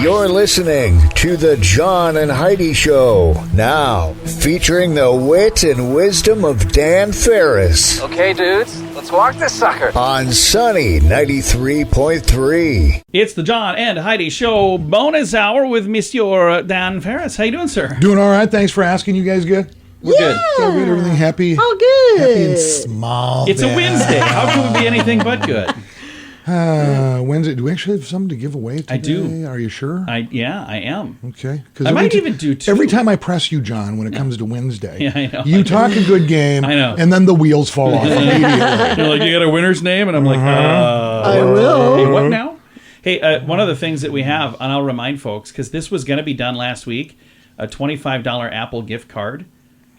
You're listening to The John and Heidi Show. Now, featuring the wit and wisdom of Dan Ferris. Okay, dudes, let's walk this sucker. On Sunny 93.3. It's the John and Heidi Show bonus hour with Monsieur Dan Ferris. How you doing, sir? Doing all right. Thanks for asking. You guys good? We're good. So good. Everything happy? Oh, good. Happy and small. It's a Wednesday. How can we be anything but good? Wednesday. Do we actually have something to give away today? I do. Are you sure? I am. Okay. I might even do two. Every time I press you, John, when it comes to Wednesday, Yeah, I know. you talk a good game, I know. and then the wheels fall off immediately. You're like, you got a winner's name? And I'm like, I will. Hey, what now? Hey, one of the things that we have, and I'll remind folks, because this was going to be done last week, a $25 Apple gift card.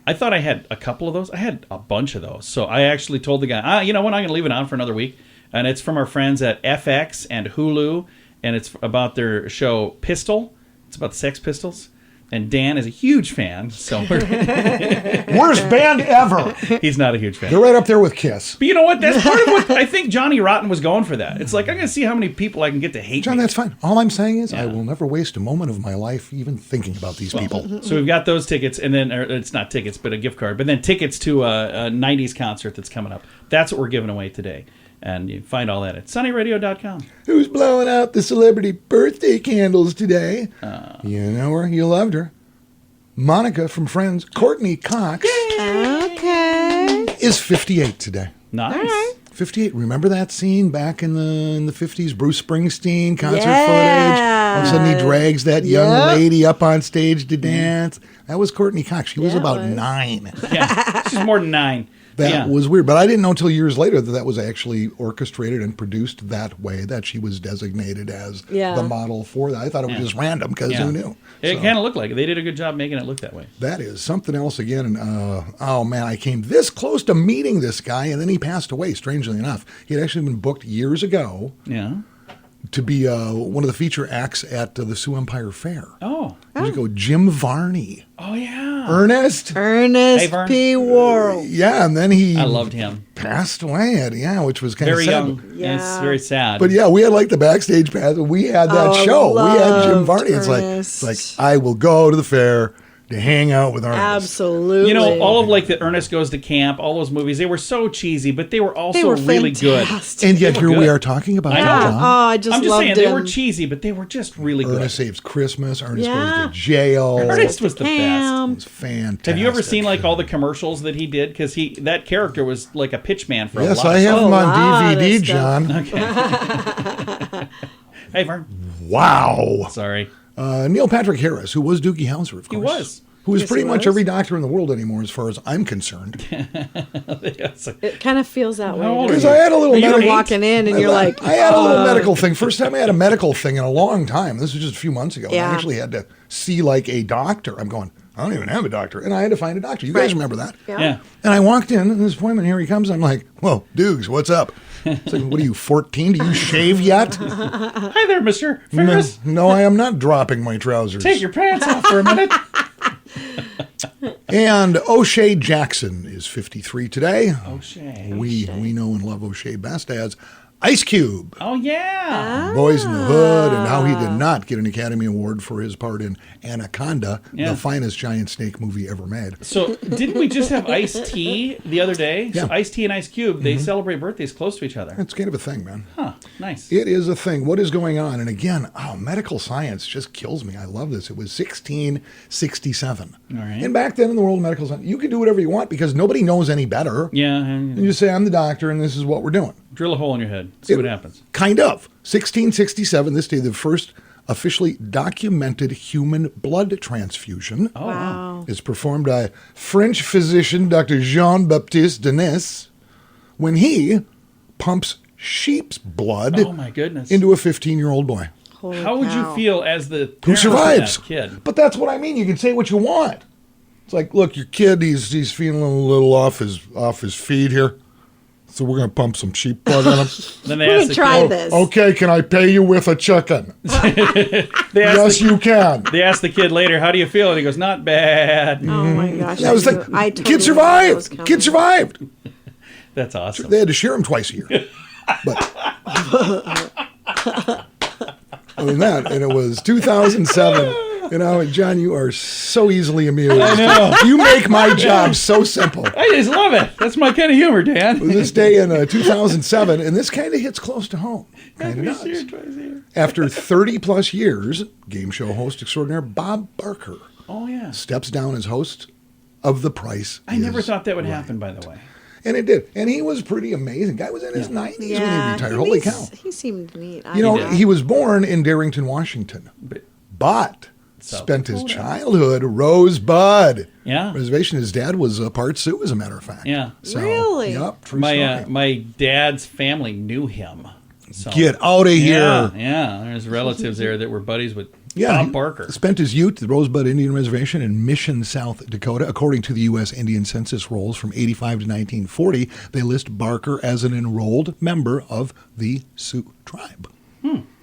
I thought I had a couple of those. I had a bunch of those. So I actually told the guy, you know what, I'm going to leave it on for another week. And it's from our friends at FX and Hulu, and it's about their show Pistol. It's about the Sex Pistols. And Dan is a huge fan, so Worst band ever. he's not a huge fan. They're right up there with Kiss. But you know what? That's part of what I think Johnny Rotten was going for that. It's like, I'm going to see how many people I can get to hate John, me. that's fine. All I'm saying is Yeah. I will never waste a moment of my life even thinking about these people. So we've got those tickets, and then, or it's not tickets, but a gift card. But then tickets to a 90s concert that's coming up. That's what we're giving away today. And you find all that at sunnyradio.com. Who's blowing out the celebrity birthday candles today? You know her. You loved her. Monica from Friends. Courtney Cox Okay. is 58 today. Nice. All right. 58. Remember that scene back in the 50s? Bruce Springsteen concert Yes. footage. All of a sudden he drags that young Yep. lady up on stage to dance. That was Courtney Cox. She was Yeah, it about was. 9. Yeah, she's more than 9. That Yeah. was weird. But I didn't know until years later that was actually orchestrated and produced that way, that she was designated as Yeah. the model for that. I thought it was just random because Yeah. who knew? It So, kind of looked like it. They did a good job making it look that way. that is something else again. And, oh, man, I came this close to meeting this guy, and then he passed away, strangely enough. He had actually been booked years ago Yeah. to be one of the feature acts at the Sioux Empire Fair. Oh. Years ago, Jim Varney. Oh, yeah. Ernest. Hey, Ernest Vern. P. Worrell. Yeah, and then he I loved him. passed away, which was kind Very of sad. young. Yeah. It's very sad. But yeah, we had like the backstage pass. We had that Oh, I show. We had Jim loved Varney. It's Ernest. like I will go to the fair to hang out with Ernest. Absolutely. you know, all of like the Ernest Goes to Camp, all those movies, they were so cheesy, but they were also they were really good. fantastic. And yet They were here we good. are talking about I know. John. Oh, I just I'm just loved saying, him. they were cheesy, but they were just really good. Ernest Saves Christmas. Ernest Yeah. Goes to Jail. Ernest was the best. Cam. It's fantastic. Have you ever seen like all the commercials that he did? Because that character was like a pitch man for a Yes, lot. I have Oh, them lot on of DVD, stuff. John. Hey, Vern. Wow. Sorry. Neil Patrick Harris, who was Doogie Howser, of course. He was. Who is Yes, pretty he much was. every doctor in the world anymore, as far as I'm concerned. Yes. It kind of feels that way. How old doesn't Because I had a little Are you You're medical. walking in and you're like, I had a little medical thing. First time I had a medical thing in a long time. This was just a few months ago. Yeah. I actually had to see like a doctor. I'm going, I don't even have a doctor. And I had to find a doctor. You guys Right. remember that? Yeah. And I walked in, and this appointment, here he comes. I'm like, whoa, Dukes, what's up? It's like, what are you, 14? Do you shave yet? Hi there, Mr. Ferris. No, I am not dropping my trousers. Take your pants off for a minute. And O'Shea Jackson is 53 today. O'Shea. We know and love O'Shea best as Ice Cube. Oh, yeah. Boys in the Hood, and how he did not get an Academy Award for his part in Anaconda, Yeah. the finest giant snake movie ever made. So, didn't we just have Ice-T the other day? Yeah. So Ice-T and Ice Cube, they celebrate birthdays close to each other. It's kind of a thing, man. Huh. Nice. It is a thing. What is going on? And again, medical science just kills me. I love this. It was 1667. All right. And back then in the world of medical science, you could do whatever you want because nobody knows any better. Yeah. And you just say, I'm the doctor, and this is what we're doing. Drill a hole in your head. See what happens. Kind of. 1667, this day, the first officially documented human blood transfusion. Oh, wow. Is performed by French physician Dr. Jean-Baptiste Denis when he pumps sheep's blood Oh, my goodness. into a 15-year-old boy Holy How would you cow. feel as the who parent of survives. that kid? But that's what I mean. You can say what you want. It's like, look, your kid, he's feeling a little off his feet here. So we're going to pump some sheep blood on him. Then they Let ask me the try kid, this. Okay, can I pay you with a chicken? they ask Yes, the, you can. they ask the kid later, how do you feel? And he goes, not bad. Oh my gosh. That was I the totally kid knew that was survived. coming. Kid survived. That's awesome. They had to shear him twice a year. But Other than that, and it was 2007. John, you are so easily amused. I know. You make my job so simple. I just love it. That's my kind of humor, Dan. This day in 2007, and this kind of hits close to home. Kind of does. After 30 plus years, game show host extraordinaire Bob Barker steps down as host of The Price I never thought that would happen, by the way. And it did. And he was pretty amazing. Guy was in his 90s when he retired. Holy cow. He seemed neat. He was born in Darrington, Washington. But spent his childhood Rosebud. Yeah. Reservation. His dad was part Sioux, as a matter of fact. Yeah. So, really? Yep, true story. My dad's family knew him. So. Get out of here. Yeah. There's relatives there that were buddies with Yeah, Bob Barker. Spent his youth at the Rosebud Indian Reservation in Mission, South Dakota. According to the U.S. Indian Census rolls from 85 to 1940, they list Barker as an enrolled member of the Sioux tribe.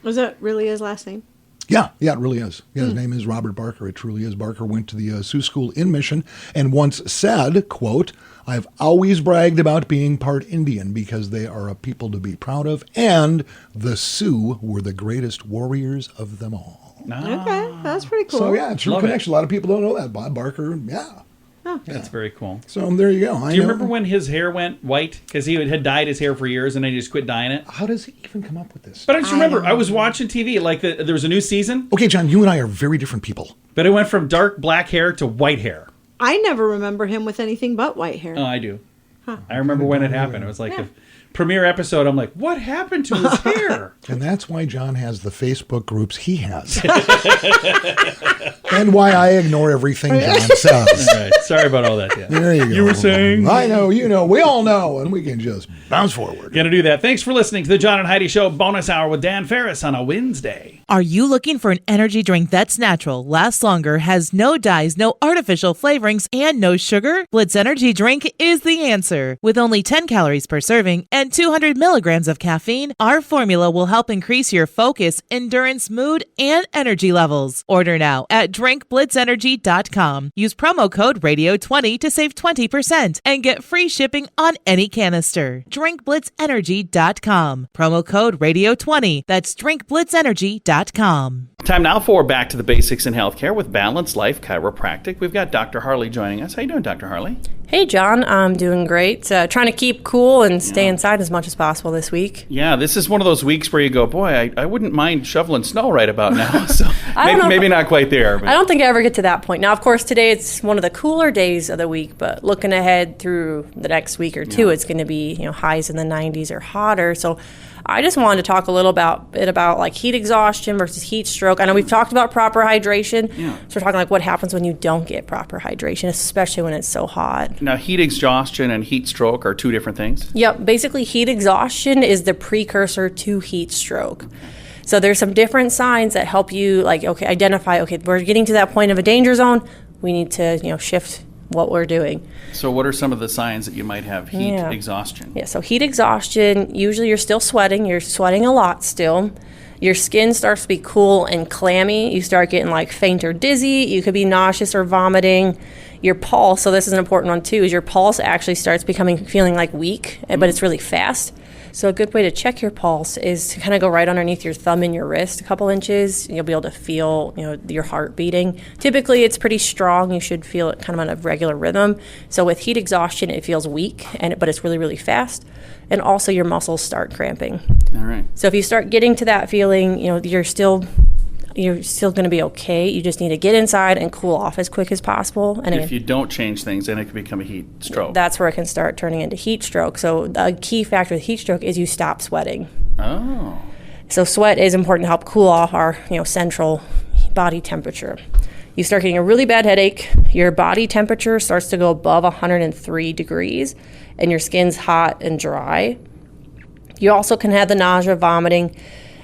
Was that really his last name? Yeah, it really is. Yeah, his name is Robert Barker. It truly is. Barker went to the Sioux School in Mission and once said, quote, "I've always bragged about being part Indian because they are a people to be proud of, and the Sioux were the greatest warriors of them all." Okay, that's pretty cool. So, yeah, true Love connection. A lot of people don't know that. Bob Barker, That's very cool. So there you go. Do you remember when his hair went white? Because he had dyed his hair for years and then he just quit dyeing it. How does he even come up with this? But I just remember, I was watching TV, like there was a new season. Okay, John, you and I are very different people. But it went from dark black hair to white hair. I never remember him with anything but white hair. Oh, I do. I remember when it happened. It was like the premiere episode. I'm like, what happened to his hair? And that's why John has the Facebook groups he has. And why I ignore everything John says. All right. Sorry about all that, Dan. There you go. You were saying? I know, you know, we all know, and we can just bounce forward. Gonna do that. Thanks for listening to the John and Heidi Show bonus hour with Dan Ferris on a Wednesday. Are you looking for an energy drink that's natural, lasts longer, has no dyes, no artificial flavorings, and no sugar? Blitz Energy Drink is the answer. With only 10 calories per serving and 200 milligrams of caffeine, our formula will help increase your focus, endurance, mood, and energy levels. Order now at drinkblitzenergy.com. Use promo code RADIO20 to save 20% and get free shipping on any canister. drinkblitzenergy.com. Promo code RADIO20. That's drinkblitzenergy.com. Time now for Back to the Basics in Healthcare with Balanced Life Chiropractic. We've got Dr. Harley joining us. How you doing, Dr. Harley? Hey, John. I'm doing great. Trying to keep cool and stay inside as much as possible this week. Yeah, this is one of those weeks where you go, boy, I wouldn't mind shoveling snow right about now. So maybe not quite there. But. I don't think I ever get to that point. Now, of course, today it's one of the cooler days of the week, but looking ahead through the next week or two, it's going to be highs in the 90s or hotter. So I just wanted to talk a little bit about like heat exhaustion versus heat stroke. I know we've talked about proper hydration. Yeah. So we're talking like what happens when you don't get proper hydration, especially when it's so hot. Now, heat exhaustion and heat stroke are two different things? Yep. Basically, heat exhaustion is the precursor to heat stroke. So there's some different signs that help you identify, we're getting to that point of a danger zone. We need to, shift what we're doing. So what are some of the signs that you might have heat exhaustion? Yeah, so heat exhaustion, usually you're still sweating. You're sweating a lot still. Your skin starts to be cool and clammy. You start getting like faint or dizzy. You could be nauseous or vomiting. Your pulse, so this is an important one too, is your pulse actually starts feeling like weak, but it's really fast. So a good way to check your pulse is to kind of go right underneath your thumb and your wrist a couple inches. You'll be able to feel, your heart beating. Typically, it's pretty strong. You should feel it kind of on a regular rhythm. So with heat exhaustion, it feels weak, but it's really, really fast. And also your muscles start cramping. All right. So if you start getting to that feeling, you're still going to be okay. You just need to get inside and cool off as quick as possible. And if you don't change things, then it can become a heat stroke. That's where it can start turning into heat stroke. So a key factor with heat stroke is you stop sweating. Oh. So sweat is important to help cool off our central body temperature. You start getting a really bad headache. Your body temperature starts to go above 103 degrees, and your skin's hot and dry. You also can have the nausea, vomiting.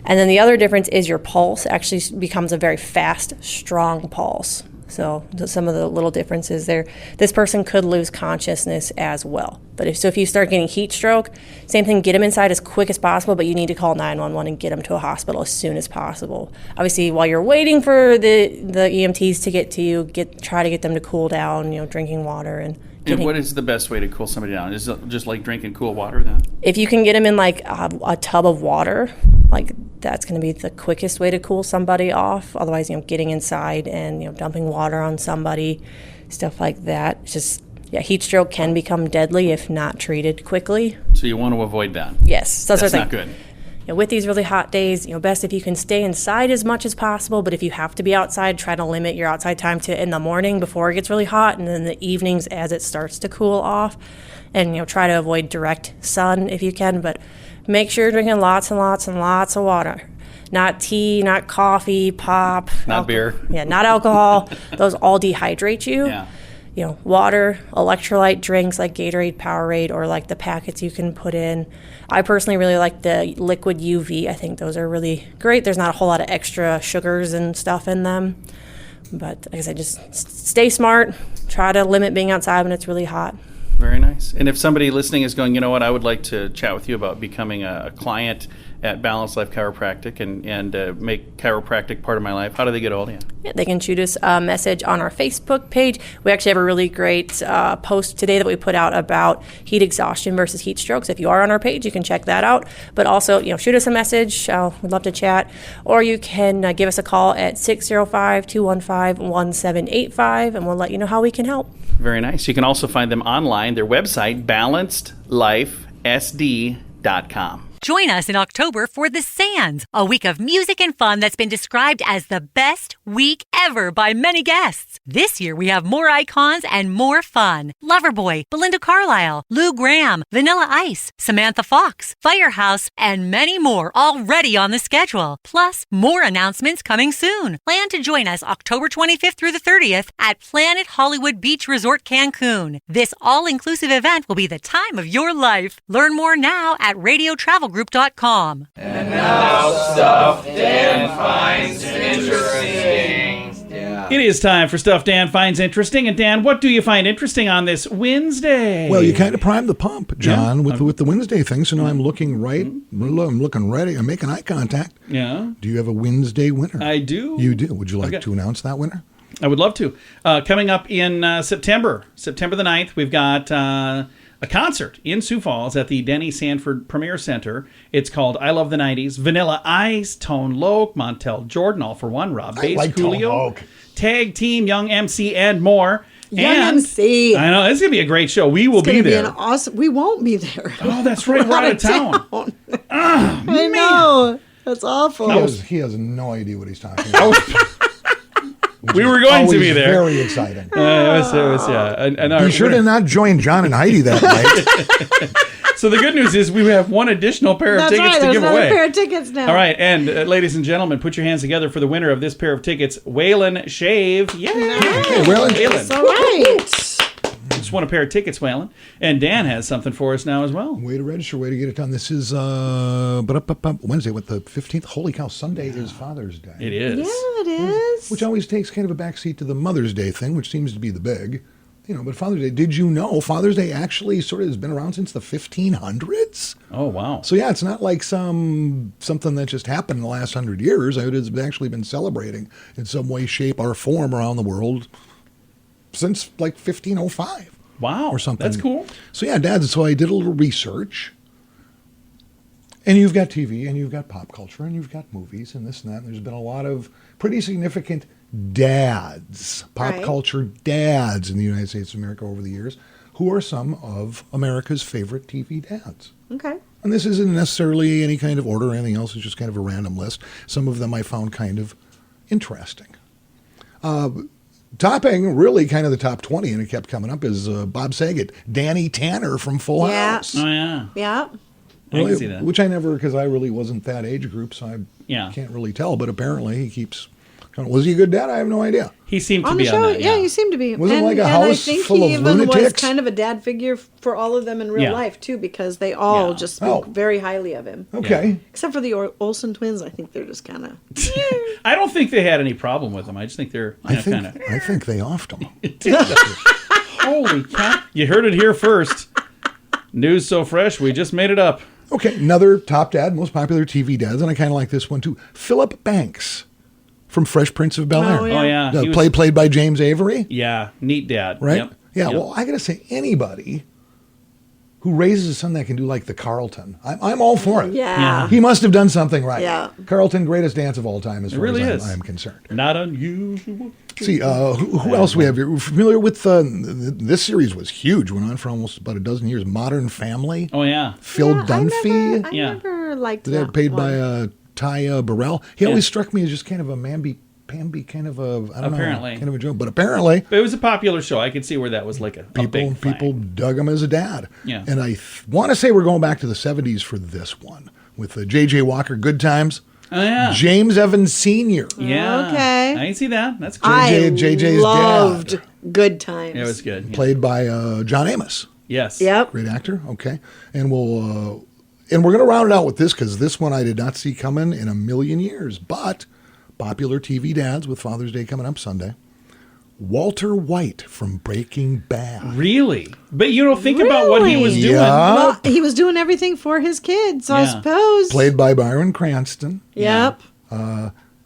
And then the other difference is your pulse actually becomes a very fast, strong pulse. So some of the little differences there. This person could lose consciousness as well. But if you start getting heat stroke, same thing, get them inside as quick as possible, but you need to call 911 and get them to a hospital as soon as possible. Obviously, while you're waiting for the EMTs to get to you, try to get them to cool down, drinking water and what is the best way to cool somebody down? Is it just like drinking cool water then? If you can get them in like a tub of water, like that's going to be the quickest way to cool somebody off. Otherwise, getting inside and, dumping water on somebody, stuff like that. It's just, heat stroke can become deadly if not treated quickly. So you want to avoid that. Yes. That's not good. With these really hot days, best if you can stay inside as much as possible, but if you have to be outside, try to limit your outside time to in the morning before it gets really hot, and then the evenings as it starts to cool off. And, try to avoid direct sun if you can, but make sure you're drinking lots and lots and lots of water. Not tea, not coffee, pop. Not beer. Yeah, not alcohol. Those all dehydrate you. Yeah. Water, electrolyte drinks like Gatorade, Powerade, or like the packets you can put in. I personally really like the liquid UV. I think those are really great. There's not a whole lot of extra sugars and stuff in them. But like I said, just stay smart. Try to limit being outside when it's really hot. Very nice. And if somebody listening is going, you know what, I would like to chat with you about becoming a client at Balanced Life Chiropractic and make chiropractic part of my life, how do they get a hold of you? Yeah, they can shoot us a message on our Facebook page. We actually have a really great post today that we put out about heat exhaustion versus heat strokes. If you are on our page, you can check that out. But also, shoot us a message. We'd love to chat. Or you can give us a call at 605-215-1785, and we'll let you know how we can help. Very nice. You can also find them online. Their website, balancedlifesd.com. Join us in October for The Sands, a week of music and fun that's been described as the best week ever by many guests. This year we have more icons and more fun. Loverboy, Belinda Carlisle, Lou Gramm, Vanilla Ice, Samantha Fox, Firehouse, and many more already on the schedule. Plus, more announcements coming soon. Plan to join us October 25th through the 30th at Planet Hollywood Beach Resort Cancun. This all-inclusive event will be the time of your life. Learn more now at radiotravelgroup.com. And now stuff Dan finds interesting. Yeah. It is time for Stuff Dan Finds Interesting. And Dan, what do you find interesting on this Wednesday? Well, you kind of primed the pump, John, with the Wednesday thing. So now I'm looking I'm looking ready. I'm making eye contact. Yeah. Do you have a Wednesday winner? I do. You do. Would you like to announce that winner? I would love to. Coming up in September the 9th, we've got a concert in Sioux Falls at the Denny Sanford Premier Center. It's called I Love the 90s. Vanilla Ice, Tone Loc, Montel Jordan, All for One, Rob Bass, like Coolio, Tone Loc. Tag Team, Young MC, and more. Young and MC. I know, it's going to be a great show. We will be there. We won't be there. Oh, that's right. We're out of town. I know. That's awful. He has no idea what he's talking about. We were going to be there. Very exciting. It was, yeah. Be sure to not join John and Heidi that night. So the good news is we have one additional pair of tickets to give away. There's another pair of tickets now. All right, and ladies and gentlemen, put your hands together for the winner of this pair of tickets, Waylon Shave. Yay! Hey, Waylon. All right. Just won a pair of tickets, Waylon. And Dan has something for us now as well. Way to register, way to get it done. This is Wednesday, what, the 15th? Holy cow, Sunday is Father's Day. It is. Yeah, it is. Which always takes kind of a backseat to the Mother's Day thing, which seems to be the big. But Father's Day, did you know Father's Day actually sort of has been around since the 1500s? Oh, wow. So, yeah, it's not like something that just happened in the last 100 years. It has actually been celebrating in some way, shape, or form around the world since like 1505. Wow. Or something. That's cool. So, yeah, Dad, so I did a little research. And you've got TV, and you've got pop culture, and you've got movies, and this and that. And there's been a lot of pretty significant dads, pop culture dads in the United States of America over the years, who are some of America's favorite TV dads. Okay. And this isn't necessarily any kind of order or anything else. It's just kind of a random list. Some of them I found kind of interesting. Topping really kind of the top 20, and it kept coming up, is Bob Saget, Danny Tanner from Full House. Oh, yeah. Yeah. I can see that. Which I never, because I really wasn't that age group, so I can't really tell. But apparently he keeps... Was he a good dad? I have no idea. He seemed to On be the show, on that. yeah, you seem to be. Wasn't like a I house think full he of even was lunatics? kind of a dad figure for all of them in real life, too, because they all just spoke very highly of him. Okay. Except for the Olsen twins, I think they're just kind of... I don't think they had any problem with him. I just think they're I think they offed him. Holy cow. You heard it here first. News so fresh, we just made it up. Okay, another top dad, most popular TV dads, and I kind of like this one too. Philip Banks from Fresh Prince of Bel-Air. Oh, yeah. Played by James Avery. Yeah, neat dad. Right? Yep. Yeah, Yep. well, I got to say, anybody who raises a son that can do like the Carlton. I'm all for it. Yeah. He must have done something right. Yeah. Carlton, greatest dance of all time as far really as is. I'm concerned. Not unusual. See, who else we have here? We're familiar with, this series was huge, went on for almost about a dozen years. Modern Family. Oh, yeah. Phil Dunphy. I never liked They're that paid one. by Ty Burrell. He always struck me as just kind of a Pamby kind of a, I don't know, kind of a joke. But apparently... But it was a popular show. I could see where that was like a big thing. People dug him as a dad. Yeah. And I want to say we're going back to the 70s for this one with J.J. Walker, Good Times. Oh, yeah. James Evans Sr. Yeah. Okay. I can see that. That's cool. JJ's loved dad. Good Times. It was good. Yeah. Played by John Amos. Yes. Yep. Great actor. Okay. And we're going to round it out with this because this one I did not see coming in a million years. But popular TV dads with Father's Day coming up Sunday. Walter White from Breaking Bad. Really? But you don't think about what he was doing. Yeah. Well, he was doing everything for his kids, I suppose. Played by Byron Cranston. Yep.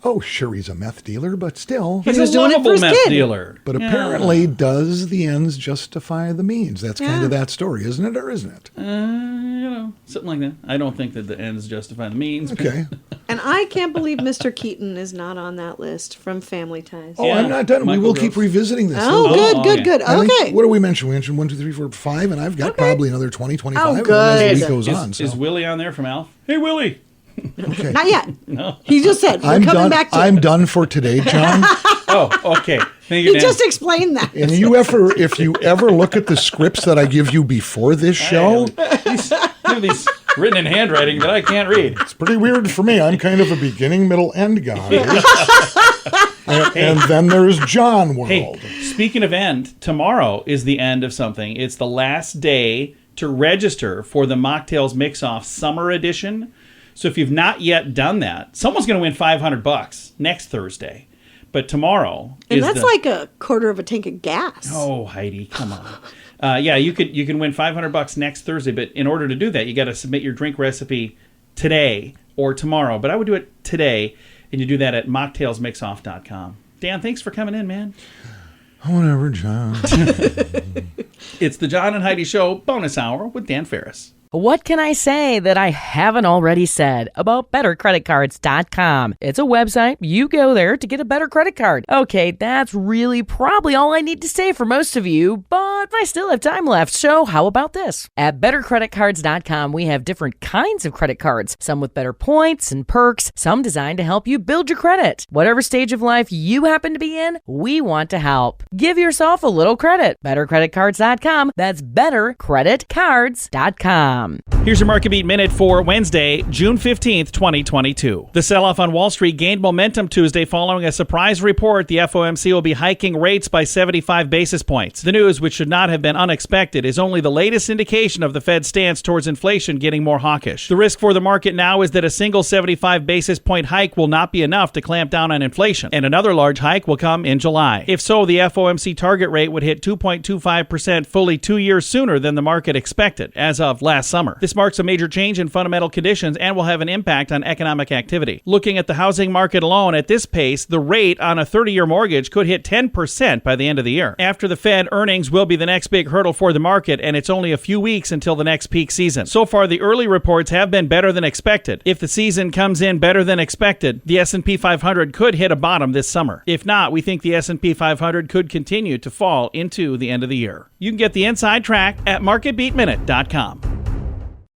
Oh, sure, he's a meth dealer, but still. He's He was a doing it for lovable his meth kid. dealer. But apparently, does the ends justify the means? That's kind of that story, isn't it, or isn't it? Something like that. I don't think that the ends justify the means. Okay. And I can't believe Mr. Keaton is not on that list from Family Ties. Oh, Yeah. I'm not done. Michael We will Gross. keep revisiting this. Oh, good. I think- Okay. what do we mention? We mentioned 1, 2, 3, 4, 5, and I've got probably another 20, 25 Oh, of them as the good. week goes on. Is Willie on there from Alf? Hey, Willie. Okay. Not yet. He just said, we're I'm coming done. back to I'm it. done for today, John. Oh, okay. Thank you, He Dan. just explained that. And if you ever look at the scripts that I give you before this show, You have these written in handwriting that I can't read. it's pretty weird for me. I'm kind of a beginning, middle, end guy. and then there's John World. Hey, speaking of end, tomorrow is the end of something. It's the last day to register for the Mocktails Mix-Off Summer Edition. So if you've not yet done that, someone's going to win $500 next Thursday. But tomorrow And is that's like a quarter of a tank of gas. Oh, Heidi, come on. Yeah, you can win $500 next Thursday, but in order to do that, you got to submit your drink recipe today or tomorrow. But I would do it today, and you do that at mocktailsmixoff.com. Dan, thanks for coming in, man. Whatever, John. It's the John and Heidi Show bonus hour with Dan Ferris. What can I say that I haven't already said about bettercreditcards.com? It's a website. You go there to get a better credit card. Okay, that's really probably all I need to say for most of you, but I still have time left, so how about this? At bettercreditcards.com, we have different kinds of credit cards, some with better points and perks, some designed to help you build your credit. Whatever stage of life you happen to be in, we want to help. Give yourself a little credit. Bettercreditcards.com. That's bettercreditcards.com. Here's your Market Beat Minute for Wednesday, June 15th, 2022. The sell-off on Wall Street gained momentum Tuesday following a surprise report the FOMC will be hiking rates by 75 basis points. The news, which should not have been unexpected, is only the latest indication of the Fed's stance towards inflation getting more hawkish. The risk for the market now is that a single 75 basis point hike will not be enough to clamp down on inflation, and another large hike will come in July. If so, the FOMC target rate would hit 2.25% fully 2 years sooner than the market expected, as of last summer. This marks a major change in fundamental conditions and will have an impact on economic activity. Looking at the housing market alone, at this pace, the rate on a 30-year mortgage could hit 10% by the end of the year. After the Fed, earnings will be the next big hurdle for the market, and it's only a few weeks until the next peak season. So far, the early reports have been better than expected. If the season comes in better than expected, the S&P 500 could hit a bottom this summer. If not, we think the S&P 500 could continue to fall into the end of the year. You can get the inside track at marketbeatminute.com.